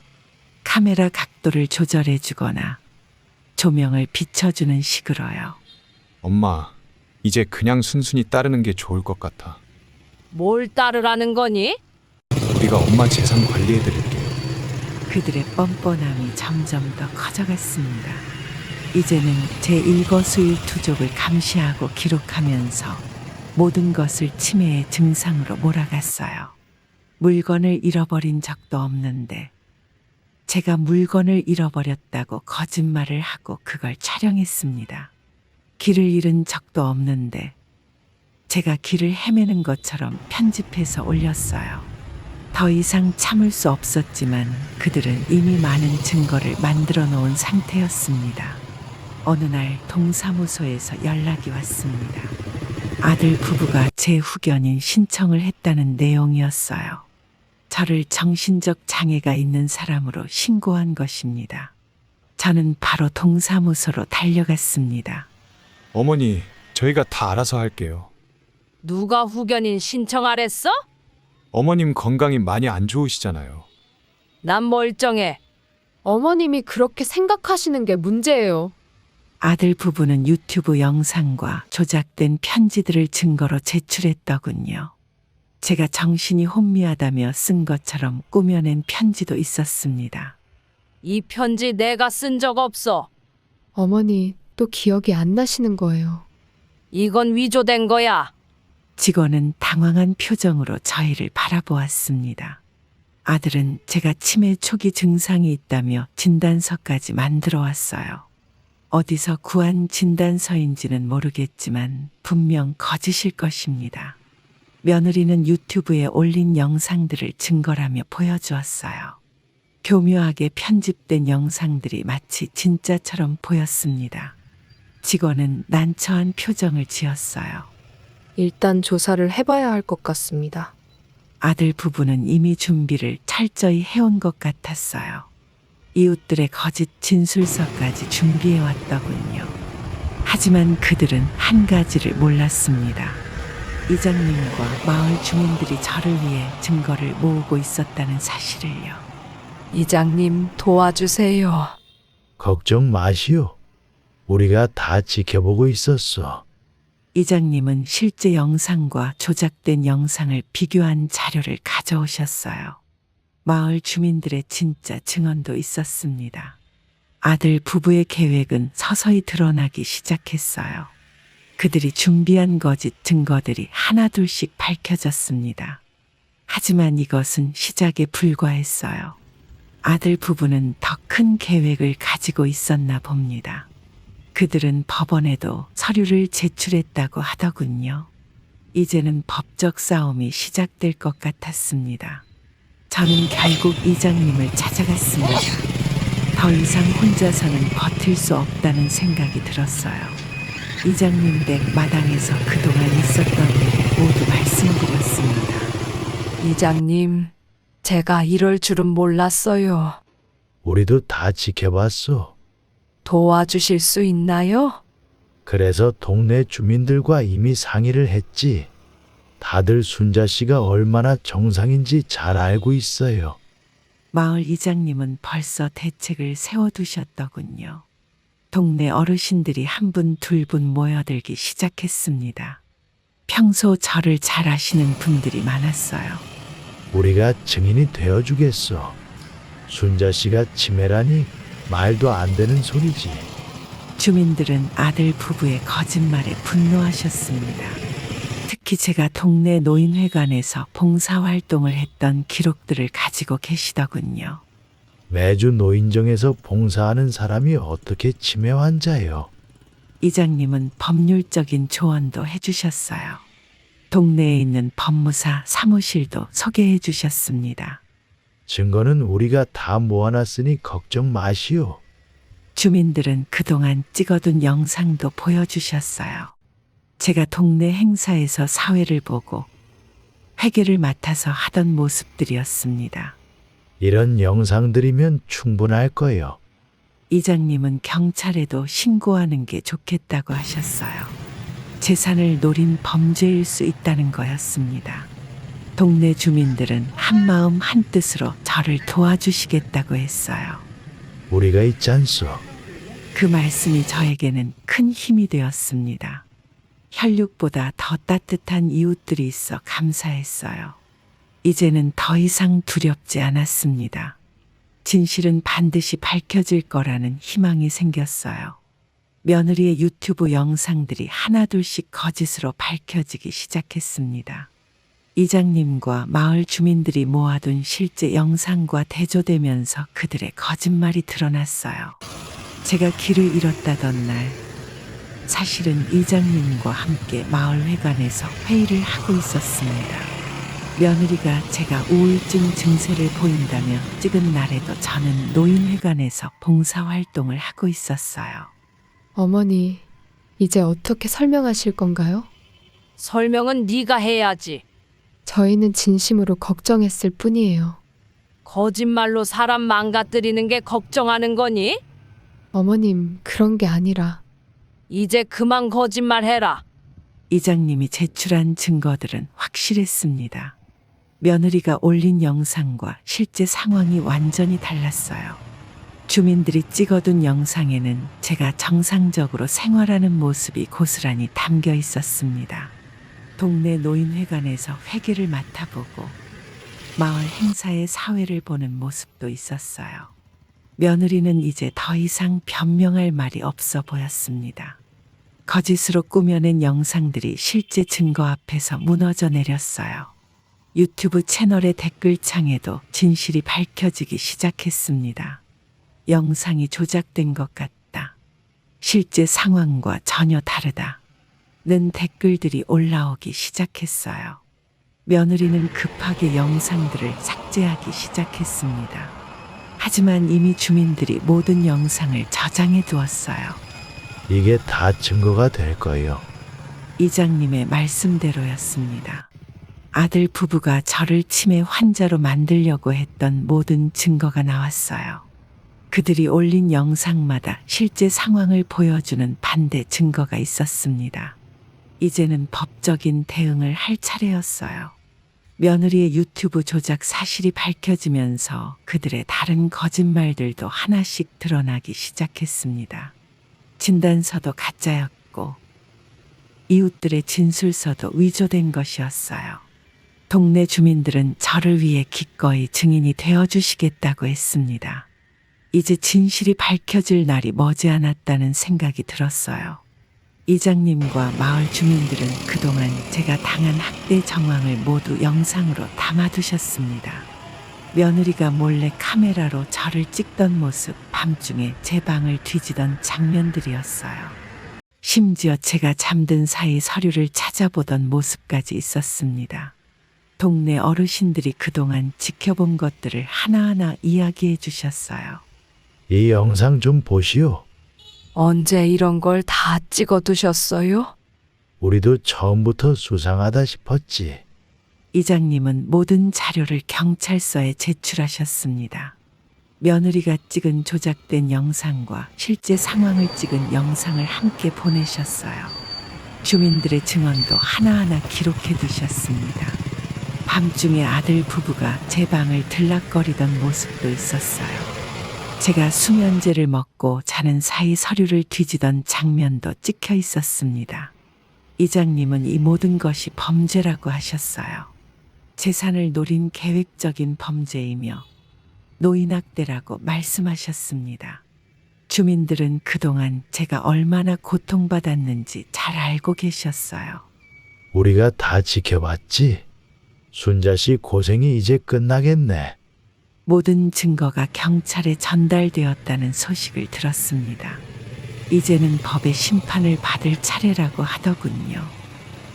카메라 각도를 조절해 주거나 조명을 비춰주는 식으로요. 엄마, 이제 그냥 순순히 따르는 게 좋을 것 같아. 뭘 따르라는 거니? 우리가 엄마 재산 관리해 드릴게요. 그들의 뻔뻔함이 점점 더 커져갔습니다. 이제는 제 일거수일투족을 감시하고 기록하면서 모든 것을 치매의 증상으로 몰아갔어요. 물건을 잃어버린 적도 없는데 제가 물건을 잃어버렸다고 거짓말을 하고 그걸 촬영했습니다. 길을 잃은 적도 없는데 제가 길을 헤매는 것처럼 편집해서 올렸어요. 더 이상 참을 수 없었지만 그들은 이미 많은 증거를 만들어 놓은 상태였습니다. 어느 날 동사무소에서 연락이 왔습니다. 아들 부부가 제 후견인 신청을 했다는 내용이었어요. 저를 정신적 장애가 있는 사람으로 신고한 것입니다. 저는 바로 동사무소로 달려갔습니다. 어머니, 저희가 다 알아서 할게요. 누가 후견인 신청하랬어? 어머님 건강이 많이 안 좋으시잖아요. 난 멀쩡해. 어머님이 그렇게 생각하시는 게 문제예요. 아들 부부는 유튜브 영상과 조작된 편지들을 증거로 제출했더군요. 제가 정신이 혼미하다며 쓴 것처럼 꾸며낸 편지도 있었습니다. 이 편지 내가 쓴 적 없어. 어머니 또 기억이 안 나시는 거예요. 이건 위조된 거야. 직원은 당황한 표정으로 저희를 바라보았습니다. 아들은 제가 치매 초기 증상이 있다며 진단서까지 만들어 왔어요. 어디서 구한 진단서인지는 모르겠지만 분명 거짓일 것입니다. 며느리는 유튜브에 올린 영상들을 증거라며 보여주었어요. 교묘하게 편집된 영상들이 마치 진짜처럼 보였습니다. 직원은 난처한 표정을 지었어요. 일단 조사를 해봐야 할 것 같습니다. 아들 부부는 이미 준비를 철저히 해온 것 같았어요. 이웃들의 거짓 진술서까지 준비해 왔더군요. 하지만 그들은 한 가지를 몰랐습니다. 이장님과 마을 주민들이 저를 위해 증거를 모으고 있었다는 사실을요. 이장님 도와주세요. 걱정 마시오. 우리가 다 지켜보고 있었어. 이장님은 실제 영상과 조작된 영상을 비교한 자료를 가져오셨어요. 마을 주민들의 진짜 증언도 있었습니다. 아들 부부의 계획은 서서히 드러나기 시작했어요. 그들이 준비한 거짓 증거들이 하나둘씩 밝혀졌습니다. 하지만 이것은 시작에 불과했어요. 아들 부부는 더 큰 계획을 가지고 있었나 봅니다. 그들은 법원에도 서류를 제출했다고 하더군요. 이제는 법적 싸움이 시작될 것 같았습니다. 저는 결국 이장님을 찾아갔습니다. 더 이상 혼자서는 버틸 수 없다는 생각이 들었어요. 이장님 댁 마당에서 그동안 있었던 일을 모두 말씀드렸습니다. 이장님, 제가 이럴 줄은 몰랐어요. 우리도 다 지켜봤어. 도와주실 수 있나요? 그래서 동네 주민들과 이미 상의를 했지. 다들 순자 씨가 얼마나 정상인지 잘 알고 있어요. 마을 이장님은 벌써 대책을 세워두셨더군요. 동네 어르신들이 한 분, 두 분 모여들기 시작했습니다. 평소 저를 잘 아시는 분들이 많았어요. 우리가 증인이 되어주겠어. 순자 씨가 치매라니 말도 안 되는 소리지. 주민들은 아들 부부의 거짓말에 분노하셨습니다. 특히 제가 동네 노인회관에서 봉사활동을 했던 기록들을 가지고 계시더군요. 매주 노인정에서 봉사하는 사람이 어떻게 치매 환자예요? 이장님은 법률적인 조언도 해주셨어요. 동네에 있는 법무사 사무실도 소개해 주셨습니다. 증거는 우리가 다 모아놨으니 걱정 마시오. 주민들은 그동안 찍어둔 영상도 보여주셨어요. 제가 동네 행사에서 사회를 보고 회계를 맡아서 하던 모습들이었습니다. 이런 영상들이면 충분할 거예요. 이장님은 경찰에도 신고하는 게 좋겠다고 하셨어요. 재산을 노린 범죄일 수 있다는 거였습니다. 동네 주민들은 한마음 한뜻으로 저를 도와주시겠다고 했어요. 우리가 있잖소. 그 말씀이 저에게는 큰 힘이 되었습니다. 혈육보다 더 따뜻한 이웃들이 있어 감사했어요. 이제는 더 이상 두렵지 않았습니다. 진실은 반드시 밝혀질 거라는 희망이 생겼어요. 며느리의 유튜브 영상들이 하나둘씩 거짓으로 밝혀지기 시작했습니다. 이장님과 마을 주민들이 모아둔 실제 영상과 대조되면서 그들의 거짓말이 드러났어요. 제가 길을 잃었다던 날, 사실은 이장님과 함께 마을회관에서 회의를 하고 있었습니다. 며느리가 제가 우울증 증세를 보인다며 찍은 날에도 저는 노인회관에서 봉사활동을 하고 있었어요. 어머니, 이제 어떻게 설명하실 건가요? 설명은 네가 해야지. 저희는 진심으로 걱정했을 뿐이에요. 거짓말로 사람 망가뜨리는 게 걱정하는 거니? 어머님, 그런 게 아니라 이제 그만 거짓말해라. 이장님이 제출한 증거들은 확실했습니다. 며느리가 올린 영상과 실제 상황이 완전히 달랐어요. 주민들이 찍어둔 영상에는 제가 정상적으로 생활하는 모습이 고스란히 담겨 있었습니다. 동네 노인회관에서 회계를 맡아보고 마을 행사의 사회를 보는 모습도 있었어요. 며느리는 이제 더 이상 변명할 말이 없어 보였습니다. 거짓으로 꾸며낸 영상들이 실제 증거 앞에서 무너져 내렸어요. 유튜브 채널의 댓글창에도 진실이 밝혀지기 시작했습니다. 영상이 조작된 것 같다. 실제 상황과 전혀 다르다. 는 댓글들이 올라오기 시작했어요. 며느리는 급하게 영상들을 삭제하기 시작했습니다. 하지만 이미 주민들이 모든 영상을 저장해 두었어요. 이게 다 증거가 될 거예요. 이장님의 말씀대로였습니다. 아들 부부가 저를 치매 환자로 만들려고 했던 모든 증거가 나왔어요. 그들이 올린 영상마다 실제 상황을 보여주는 반대 증거가 있었습니다. 이제는 법적인 대응을 할 차례였어요. 며느리의 유튜브 조작 사실이 밝혀지면서 그들의 다른 거짓말들도 하나씩 드러나기 시작했습니다. 진단서도 가짜였고 이웃들의 진술서도 위조된 것이었어요. 동네 주민들은 저를 위해 기꺼이 증인이 되어주시겠다고 했습니다. 이제 진실이 밝혀질 날이 머지않았다는 생각이 들었어요. 이장님과 마을 주민들은 그동안 제가 당한 학대 정황을 모두 영상으로 담아두셨습니다. 며느리가 몰래 카메라로 저를 찍던 모습, 밤중에 제 방을 뒤지던 장면들이었어요. 심지어 제가 잠든 사이 서류를 찾아보던 모습까지 있었습니다. 동네 어르신들이 그동안 지켜본 것들을 하나하나 이야기해 주셨어요. 이 영상 좀 보시오. 언제 이런 걸 다 찍어두셨어요? 우리도 처음부터 수상하다 싶었지. 이장님은 모든 자료를 경찰서에 제출하셨습니다. 며느리가 찍은 조작된 영상과 실제 상황을 찍은 영상을 함께 보내셨어요. 주민들의 증언도 하나하나 기록해 두셨습니다. 밤중에 아들 부부가 제 방을 들락거리던 모습도 있었어요. 제가 수면제를 먹고 자는 사이 서류를 뒤지던 장면도 찍혀 있었습니다. 이장님은 이 모든 것이 범죄라고 하셨어요. 재산을 노린 계획적인 범죄이며 노인학대라고 말씀하셨습니다. 주민들은 그동안 제가 얼마나 고통받았는지 잘 알고 계셨어요. 우리가 다 지켜봤지. 순자 씨 고생이 이제 끝나겠네. 모든 증거가 경찰에 전달되었다는 소식을 들었습니다. 이제는 법의 심판을 받을 차례라고 하더군요.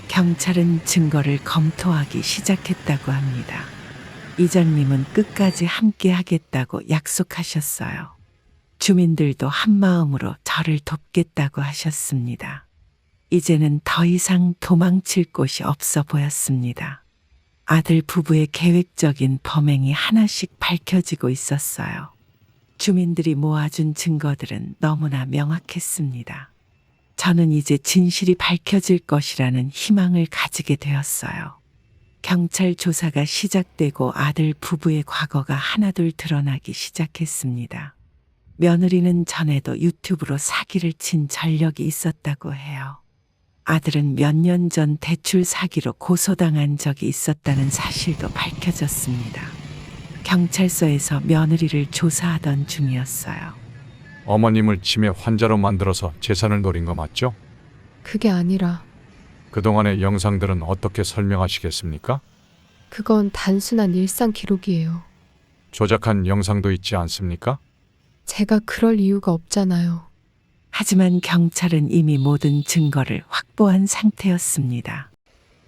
경찰은 증거를 검토하기 시작했다고 합니다. 이장님은 끝까지 함께 하겠다고 약속하셨어요. 주민들도 한마음으로 저를 돕겠다고 하셨습니다. 이제는 더 이상 도망칠 곳이 없어 보였습니다. 아들 부부의 계획적인 범행이 하나씩 밝혀지고 있었어요. 주민들이 모아준 증거들은 너무나 명확했습니다. 저는 이제 진실이 밝혀질 것이라는 희망을 가지게 되었어요. 경찰 조사가 시작되고 아들 부부의 과거가 하나둘 드러나기 시작했습니다. 며느리는 전에도 유튜브로 사기를 친 전력이 있었다고 해요. 아들은 몇 년 전 대출 사기로 고소당한 적이 있었다는 사실도 밝혀졌습니다. 경찰서에서 며느리를 조사하던 중이었어요. 어머님을 치매 환자로 만들어서 재산을 노린 거 맞죠? 그게 아니라 그동안의 영상들은 어떻게 설명하시겠습니까? 그건 단순한 일상 기록이에요. 조작한 영상도 있지 않습니까? 제가 그럴 이유가 없잖아요. 하지만 경찰은 이미 모든 증거를 확보한 상태였습니다.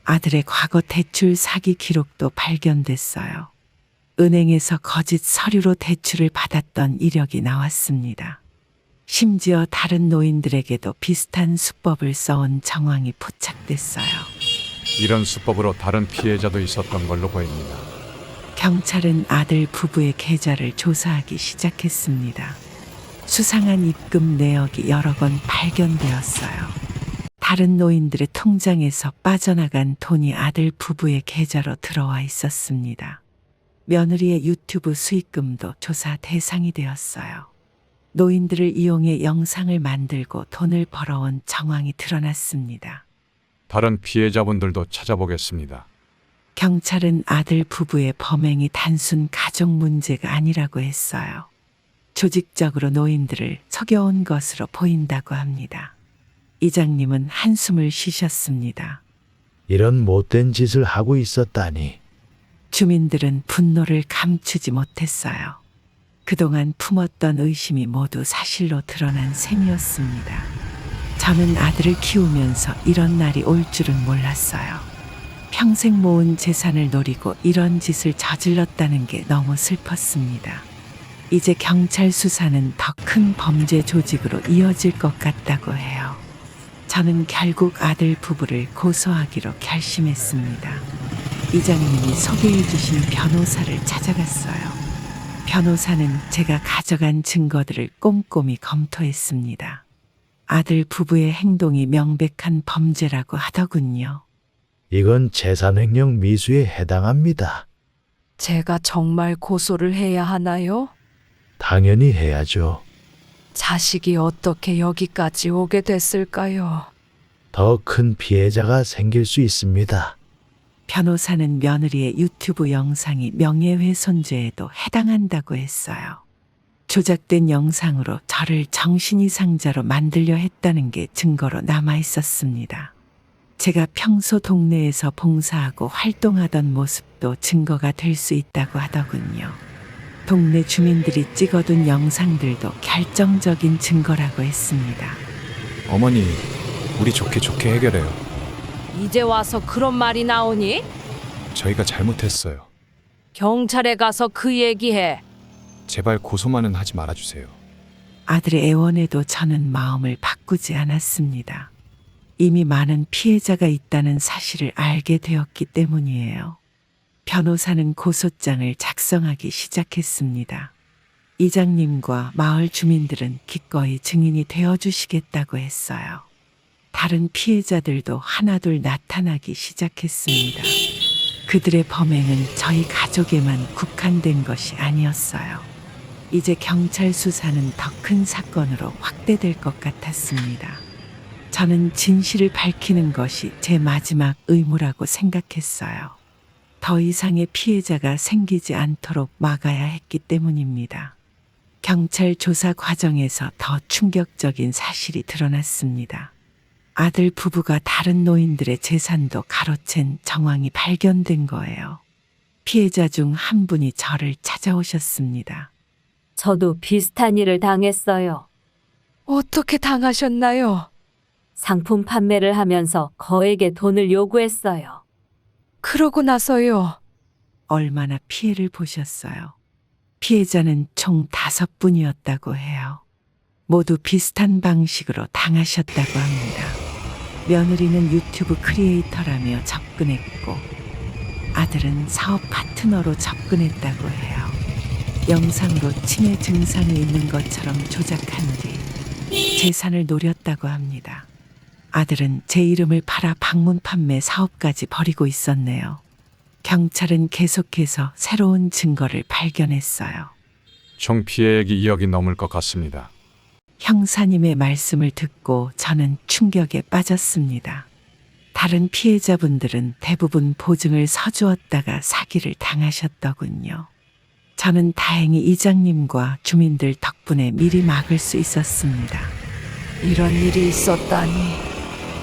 아들의 과거 대출 사기 기록도 발견됐어요. 은행에서 거짓 서류로 대출을 받았던 이력이 나왔습니다. 심지어 다른 노인들에게도 비슷한 수법을 써온 정황이 포착됐어요. 이런 수법으로 다른 피해자도 있었던 걸로 보입니다. 경찰은 아들 부부의 계좌를 조사하기 시작했습니다. 수상한 입금 내역이 여러 건 발견되었어요. 다른 노인들의 통장에서 빠져나간 돈이 아들 부부의 계좌로 들어와 있었습니다. 며느리의 유튜브 수익금도 조사 대상이 되었어요. 노인들을 이용해 영상을 만들고 돈을 벌어온 정황이 드러났습니다. 다른 피해자분들도 찾아보겠습니다. 경찰은 아들 부부의 범행이 단순 가족 문제가 아니라고 했어요. 조직적으로 노인들을 속여온 것으로 보인다고 합니다. 이장님은 한숨을 쉬셨습니다. 이런 못된 짓을 하고 있었다니. 주민들은 분노를 감추지 못했어요. 그동안 품었던 의심이 모두 사실로 드러난 셈이었습니다. 저는 아들을 키우면서 이런 날이 올 줄은 몰랐어요. 평생 모은 재산을 노리고 이런 짓을 저질렀다는 게 너무 슬펐습니다. 이제 경찰 수사는 더 큰 범죄 조직으로 이어질 것 같다고 해요. 저는 결국 아들 부부를 고소하기로 결심했습니다. 이장님이 소개해 주신 변호사를 찾아갔어요. 변호사는 제가 가져간 증거들을 꼼꼼히 검토했습니다. 아들 부부의 행동이 명백한 범죄라고 하더군요. 이건 재산횡령 미수에 해당합니다. 제가 정말 고소를 해야 하나요? 당연히 해야죠. 자식이 어떻게 여기까지 오게 됐을까요? 더 큰 피해자가 생길 수 있습니다. 변호사는 며느리의 유튜브 영상이 명예훼손죄에도 해당한다고 했어요. 조작된 영상으로 저를 정신이상자로 만들려 했다는 게 증거로 남아 있었습니다. 제가 평소 동네에서 봉사하고 활동하던 모습도 증거가 될 수 있다고 하더군요. 동네 주민들이 찍어둔 영상들도 결정적인 증거라고 했습니다. 어머니, 우리 좋게 해결해요. 이제 와서 그런 말이 나오니? 저희가 잘못했어요. 경찰에 가서 그 얘기해. 제발 고소만은 하지 말아주세요. 아들의 애원에도 저는 마음을 바꾸지 않았습니다. 이미 많은 피해자가 있다는 사실을 알게 되었기 때문이에요. 변호사는 고소장을 작성하기 시작했습니다. 이장님과 마을 주민들은 기꺼이 증인이 되어주시겠다고 했어요. 다른 피해자들도 하나둘 나타나기 시작했습니다. 그들의 범행은 저희 가족에만 국한된 것이 아니었어요. 이제 경찰 수사는 더 큰 사건으로 확대될 것 같았습니다. 저는 진실을 밝히는 것이 제 마지막 의무라고 생각했어요. 더 이상의 피해자가 생기지 않도록 막아야 했기 때문입니다. 경찰 조사 과정에서 더 충격적인 사실이 드러났습니다. 아들 부부가 다른 노인들의 재산도 가로챈 정황이 발견된 거예요. 피해자 중 한 분이 저를 찾아오셨습니다. 저도 비슷한 일을 당했어요. 어떻게 당하셨나요? 상품 판매를 하면서 거액의 돈을 요구했어요. 그러고 나서요. 얼마나 피해를 보셨어요? 피해자는 총 5분이었다고 해요. 모두 비슷한 방식으로 당하셨다고 합니다. 며느리는 유튜브 크리에이터라며 접근했고 아들은 사업 파트너로 접근했다고 해요. 영상으로 치매 증상이 있는 것처럼 조작한 뒤 재산을 노렸다고 합니다. 아들은 제 이름을 팔아 방문 판매 사업까지 벌이고 있었네요. 경찰은 계속해서 새로운 증거를 발견했어요. 총 피해액이 2억이 넘을 것 같습니다. 형사님의 말씀을 듣고 저는 충격에 빠졌습니다. 다른 피해자분들은 대부분 보증을 서주었다가 사기를 당하셨더군요. 저는 다행히 이장님과 주민들 덕분에 미리 막을 수 있었습니다. 이런 일이 있었다니.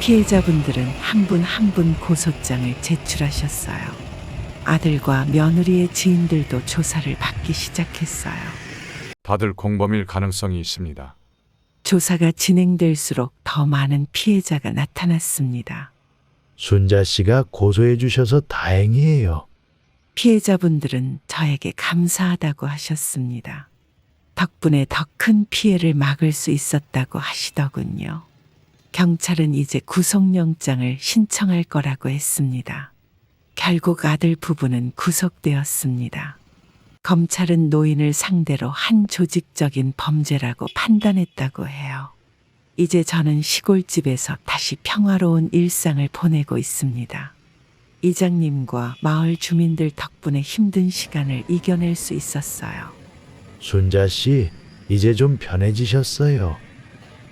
피해자분들은 한 분 한 분 고소장을 제출하셨어요. 아들과 며느리의 지인들도 조사를 받기 시작했어요. 다들 공범일 가능성이 있습니다. 조사가 진행될수록 더 많은 피해자가 나타났습니다. 순자 씨가 고소해 주셔서 다행이에요. 피해자분들은 저에게 감사하다고 하셨습니다. 덕분에 더 큰 피해를 막을 수 있었다고 하시더군요. 경찰은 이제 구속영장을 신청할 거라고 했습니다. 결국 아들 부부는 구속되었습니다. 검찰은 노인을 상대로 한 조직적인 범죄라고 판단했다고 해요. 이제 저는 시골집에서 다시 평화로운 일상을 보내고 있습니다. 이장님과 마을 주민들 덕분에 힘든 시간을 이겨낼 수 있었어요. 순자 씨, 이제 좀 편해지셨어요.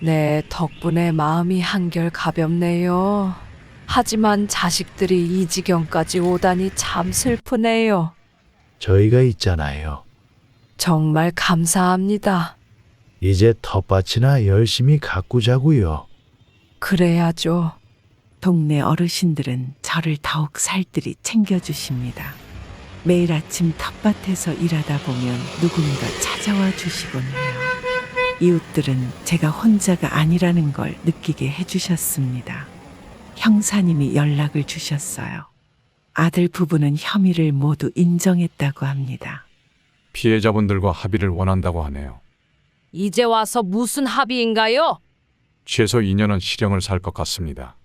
네, 덕분에 마음이 한결 가볍네요. 하지만 자식들이 이 지경까지 오다니 참 슬프네요. 저희가 있잖아요. 정말 감사합니다. 이제 텃밭이나 열심히 가꾸자고요. 그래야죠. 동네 어르신들은 저를 더욱 살뜰히 챙겨주십니다. 매일 아침 텃밭에서 일하다 보면 누군가 찾아와 주시곤 해요. 이웃들은 제가 혼자가 아니라는 걸 느끼게 해주셨습니다. 형사님이 연락을 주셨어요. 아들 부부는 혐의를 모두 인정했다고 합니다. 피해자분들과 합의를 원한다고 하네요. 이제 와서 무슨 합의인가요? 최소 2년은 실형을 살 것 같습니다.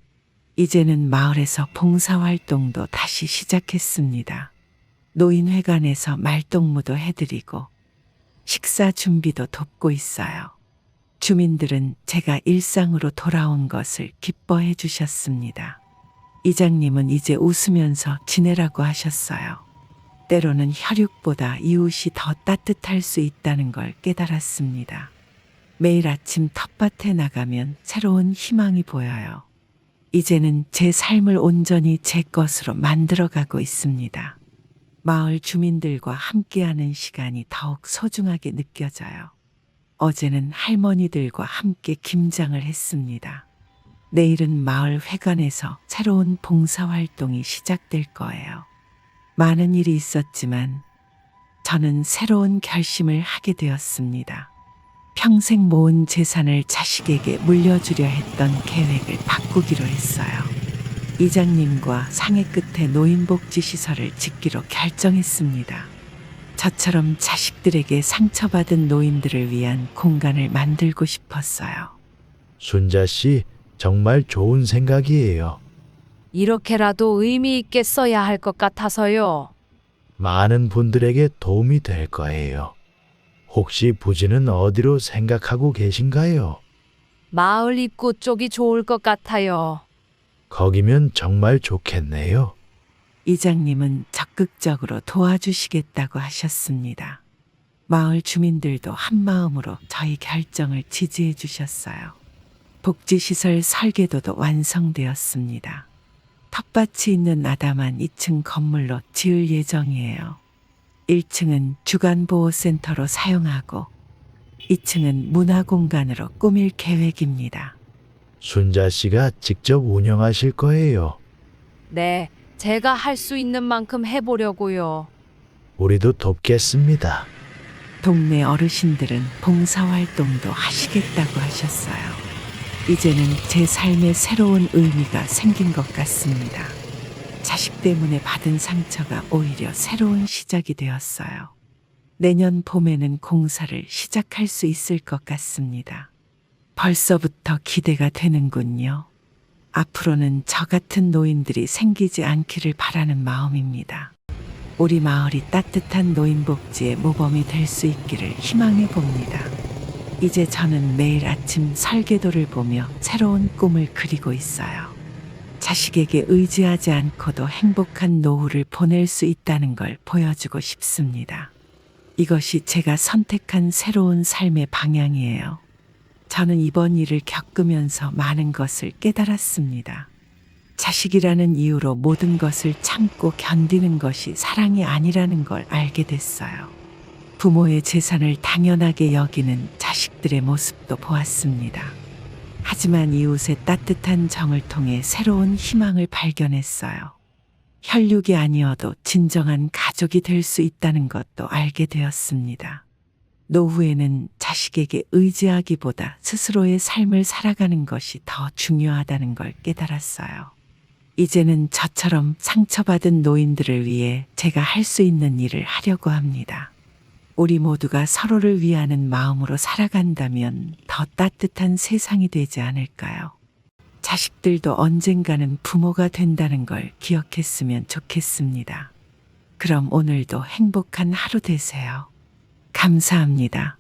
이제는 마을에서 봉사활동도 다시 시작했습니다. 노인회관에서 말동무도 해드리고 식사 준비도 돕고 있어요. 주민들은 제가 일상으로 돌아온 것을 기뻐해 주셨습니다. 이장님은 이제 웃으면서 지내라고 하셨어요. 때로는 혈육보다 이웃이 더 따뜻할 수 있다는 걸 깨달았습니다. 매일 아침 텃밭에 나가면 새로운 희망이 보여요. 이제는 제 삶을 온전히 제 것으로 만들어가고 있습니다. 마을 주민들과 함께하는 시간이 더욱 소중하게 느껴져요. 어제는 할머니들과 함께 김장을 했습니다. 내일은 마을 회관에서 새로운 봉사활동이 시작될 거예요. 많은 일이 있었지만 저는 새로운 결심을 하게 되었습니다. 평생 모은 재산을 자식에게 물려주려 했던 계획을 바꾸기로 했어요. 이장님과 상해 끝에 노인복지시설을 짓기로 결정했습니다. 저처럼 자식들에게 상처받은 노인들을 위한 공간을 만들고 싶었어요. 순자 씨, 정말 좋은 생각이에요. 이렇게라도 의미 있게 써야 할 것 같아서요. 많은 분들에게 도움이 될 거예요. 혹시 부지는 어디로 생각하고 계신가요? 마을 입구 쪽이 좋을 것 같아요. 거기면 정말 좋겠네요. 이장님은 적극적으로 도와주시겠다고 하셨습니다. 마을 주민들도 한마음으로 저희 결정을 지지해 주셨어요. 복지시설 설계도도 완성되었습니다. 텃밭이 있는 아담한 2층 건물로 지을 예정이에요. 1층은 주간보호센터로 사용하고 2층은 문화공간으로 꾸밀 계획입니다. 순자 씨가 직접 운영하실 거예요. 네, 제가 할 수 있는 만큼 해보려고요. 우리도 돕겠습니다. 동네 어르신들은 봉사활동도 하시겠다고 하셨어요. 이제는 제 삶에 새로운 의미가 생긴 것 같습니다. 자식 때문에 받은 상처가 오히려 새로운 시작이 되었어요. 내년 봄에는 공사를 시작할 수 있을 것 같습니다. 벌써부터 기대가 되는군요. 앞으로는 저 같은 노인들이 생기지 않기를 바라는 마음입니다. 우리 마을이 따뜻한 노인복지의 모범이 될 수 있기를 희망해 봅니다. 이제 저는 매일 아침 설계도를 보며 새로운 꿈을 그리고 있어요. 자식에게 의지하지 않고도 행복한 노후를 보낼 수 있다는 걸 보여주고 싶습니다. 이것이 제가 선택한 새로운 삶의 방향이에요. 저는 이번 일을 겪으면서 많은 것을 깨달았습니다. 자식이라는 이유로 모든 것을 참고 견디는 것이 사랑이 아니라는 걸 알게 됐어요. 부모의 재산을 당연하게 여기는 자식들의 모습도 보았습니다. 하지만 이웃의 따뜻한 정을 통해 새로운 희망을 발견했어요. 혈육이 아니어도 진정한 가족이 될 수 있다는 것도 알게 되었습니다. 노후에는 자식에게 의지하기보다 스스로의 삶을 살아가는 것이 더 중요하다는 걸 깨달았어요. 이제는 저처럼 상처받은 노인들을 위해 제가 할 수 있는 일을 하려고 합니다. 우리 모두가 서로를 위하는 마음으로 살아간다면 더 따뜻한 세상이 되지 않을까요? 자식들도 언젠가는 부모가 된다는 걸 기억했으면 좋겠습니다. 그럼 오늘도 행복한 하루 되세요. 감사합니다.